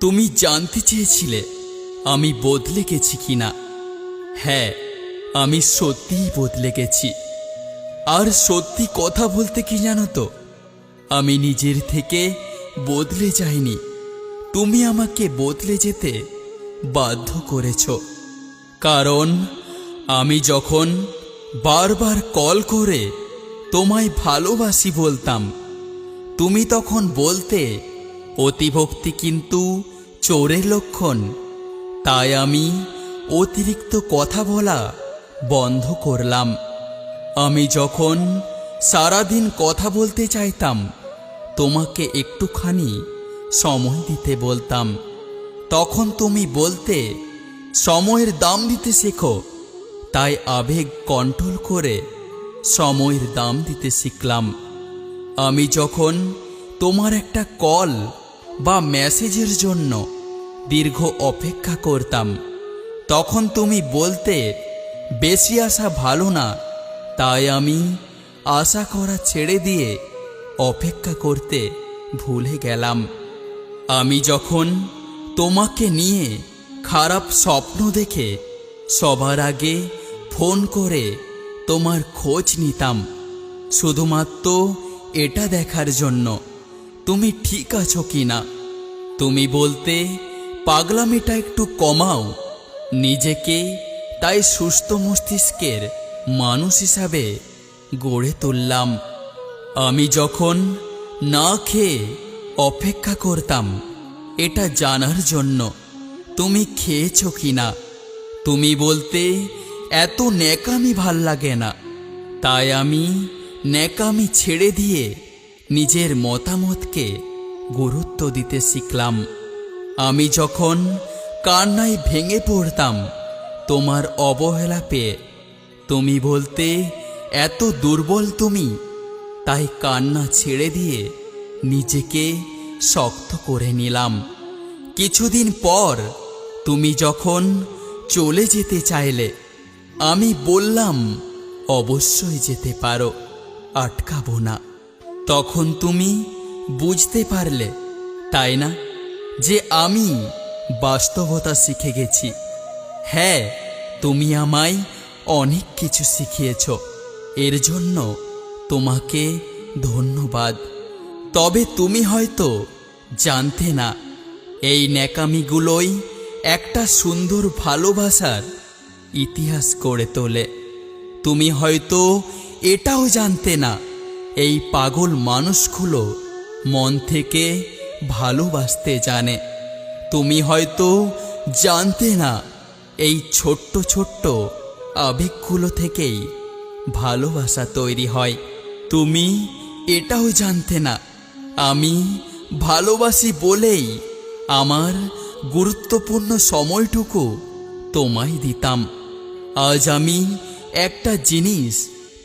তুমি জানতে চেয়েছিলে আমি বদলে গেছি কিনা। হ্যাঁ, আমি সত্যিই বদলে গেছি। আর সত্যি কথা বলতে কি জানো তো, আমি নিজের থেকে বদলে যাইনি, তুমি আমাকে বদলে যেতে বাধ্য করেছ। কারণ আমি যখন বারবার কল করে তোমায় ভালোবাসি বলতাম, তুমি তখন বলতে অতিভক্তি কিন্তু চোরের লক্ষণ। তাই আমি অতিরিক্ত কথা বলা বন্ধ করলাম। আমি যখন সারাদিন কথা বলতে চাইতাম, তোমাকে একটুখানি সময় দিতে বলতাম, তখন তুমি বলতে সময়ের দাম দিতে শেখো। তাই আবেগ কন্ট্রোল করে সময়ের দাম দিতে শিখলাম। আমি যখন তোমার একটা কল বা মেসেজের জন্য দীর্ঘ অপেক্ষা করতাম, তখন তুমি বলতে বেশি আশা ভালো না। তাই আমি আশা করা ছেড়ে দিয়ে অপেক্ষা করতে ভুলে গেলাম। আমি যখন তোমাকে নিয়ে খারাপ স্বপ্ন দেখে সবার আগে ফোন করে তোমার খোঁজ নিতাম, শুধুমাত্র এটা দেখার জন্য তুমি ঠিক আছো কিনা। তুমি বলতে পাগলামিটা একটু কমাও নিজেকে। তাই সুস্থ মস্তিষ্কের মানুষ হিসাবে গড়ে তুললাম। আমি যখন না খেয়ে অপেক্ষা করতাম এটা জানার জন্য তুমি খেয়েছো কিনা। তুমি বলতে এত ন্যাকামি ভাল লাগে না। তাই আমি ন্যাকামি ছেড়ে দিয়ে নিজের মতামতকে গুরুত্ব দিতে শিখলাম। আমি যখন কান্নায় ভেঙে পড়তাম তোমার অবহেলা পেয়ে, তুমি বলতে এত দুর্বল তুমি। তাই কান্না ছেড়ে দিয়ে নিজেকে শক্ত করে নিলাম। কিছুদিন পর তুমি যখন চলে যেতে চাইলে, আমি বললাম অবশ্যই যেতে পারো, আটকাবো না। তখন তুমি বুঝতে পারলে, তাই না, যে আমি বাস্তবতা শিখে গেছি। হ্যাঁ, তুমি আমায় অনেক কিছু শিখিয়েছ, এর জন্য তোমাকে ধন্যবাদ। তবে তুমি হয়তো জানতে না, এই ন্যাকামিগুলোই একটা সুন্দর ভালোবাসার ইতিহাস গড়ে তোলে। তুমি হয়তো এটাও জানতে না, এই পাগল মানুষগুলো মন থেকে ভালোবাসতে জানে। তুমি হয়তো জানতে না, এই ছোট্ট ছোট্ট আবেগগুলো থেকেই ভালোবাসা তৈরি হয়। তুমি এটাও জানতে না, আমি ভালোবাসি বলেই আমার গুরুত্বপূর্ণ সময়টুকু তোমায় দিতাম। আজ আমি একটা জিনিস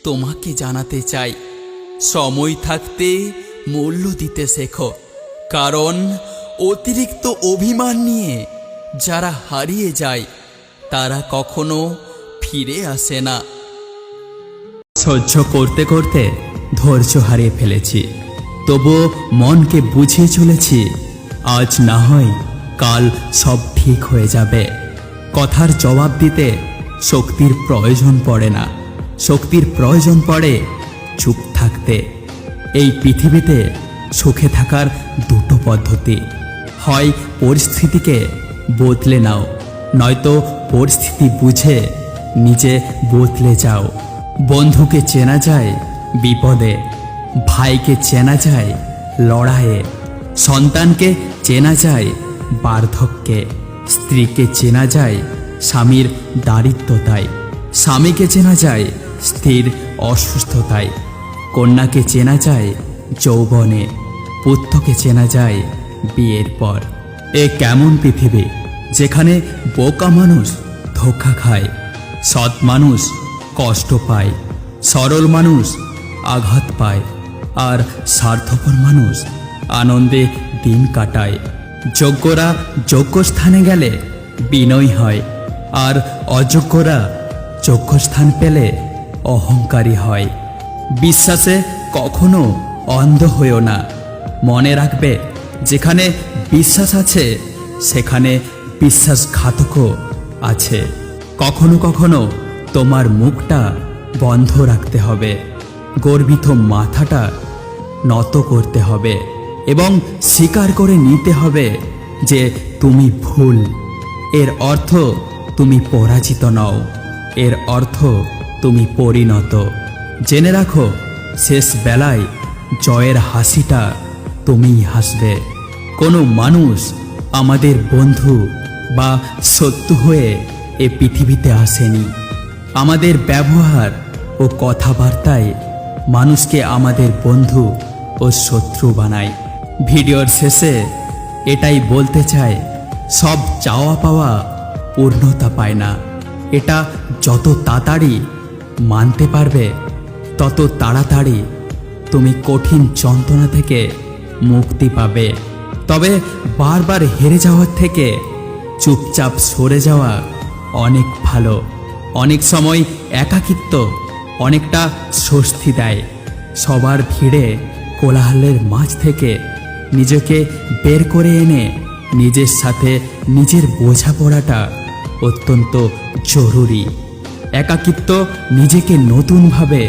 তোমাকে জানাতে চাই, সময় থাকতে মূল্য দিতে শেখো। কারণ অতিরিক্ত অভিমান নিয়ে যারা হারিয়ে যায় তারা কখনো ফিরে আসে না। সহ্য করতে করতে ধৈর্য হারিয়ে ফেলেছি, তবুও মনকে বুঝিয়ে চলেছি, আজ না হয় কাল সব ঠিক হয়ে যাবে। কথার জবাব দিতে শক্তির প্রয়োজন পড়ে না, শক্তির প্রয়োজন পড়ে চুপ থাকতে। এই পৃথিবীতে সুখে থাকার দুটো পদ্ধতি, হয় পরিস্থিতিকে বদলে নাও, নয়তো পরিস্থিতি বুঝে নিজে বদলে যাও। বন্ধুকে চেনা যায় বিপদে, ভাইকে চেনা যায় লড়াইয়ে, সন্তানকে চেনা যায় বার্ধক্যে, স্ত্রীকে চেনা যায় স্বামীর দারিদ্রতায়, স্বামীকে চেনা যায় স্ত্রীর অসুস্থতায়, কন্যাকে চেনা যায় যৌবনে, পুত্রকে চেনা যায় বিয়ের পর। এ কেমন পৃথিবী যেখানে বোকা মানুষ ধোঁকা খায়, সৎ মানুষ কষ্ট পায়, সরল মানুষ আঘাত পায়, আর স্বার্থপর মানুষ আনন্দে দিন কাটায়। যোগ্যরা যোগ্য স্থানে গেলে বিনয় হয়, আর অযোগ্যরা যোগ্য স্থান পেলে অহংকারী হয়। বিশ্বাসে কখনো অন্ধ হইও না, মনে রাখবে যেখানে বিশ্বাস আছে সেখানে বিশ্বাসঘাতকও আছে। কখনো কখনো তোমার মুখটা বন্ধ রাখতে হবে, গর্বিত মাথাটা নত করতে হবে এবং স্বীকার করে নিতে হবে যে তুমি ভুল। এর অর্থ তুমি পরাজিত নও, এর অর্থ তুমি পরিণত। জেনে রাখো, শেষ বেলায় জয়ের হাসিটা তুমিই হাসবে। কোনো মানুষ আমাদের বন্ধু বা শত্রু হয়ে এ পৃথিবীতে আসেনি। আমাদের ব্যবহার ও কথাবার্তায় মানুষকে আমাদের বন্ধু ও শত্রু বানায়। ভিডিওর শেষে এটাই বলতে চাই, সব চাওয়া পাওয়া পূর্ণতা পায় না। এটা যত তাড়াতাড়ি মানতে পারবে, তত তাড়াতাড়ি তুমি কঠিন যন্ত্রণা থেকে মুক্তি পাবে। তবে বারবার হেরে যাওয়ার থেকে চুপচাপ সরে যাওয়া অনেক ভালো। অনেক সময় একাকিত্ব অনেকটা স্বস্তি দেয়। সবার ভিড়ে কোলাহলের মাঝ থেকে নিজেকে বের করে এনে নিজের সাথে নিজের বোঝাপড়াটা অত্যন্ত জরুরি। একাকিত্ব নিজেকে নতুনভাবে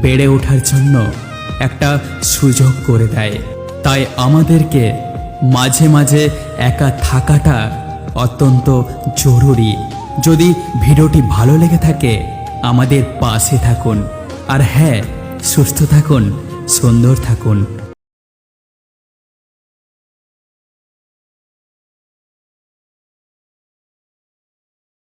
বেড়ে ওঠার জন্য একটা সুযোগ করে দেয়। তাই আমাদেরকে মাঝে মাঝে একা থাকাটা অত্যন্ত জরুরি। যদি ভিডিওটি ভালো লেগে থাকে, আমাদের পাশে থাকুন। আর হ্যাঁ, সুস্থ থাকুন, সুন্দর থাকুন।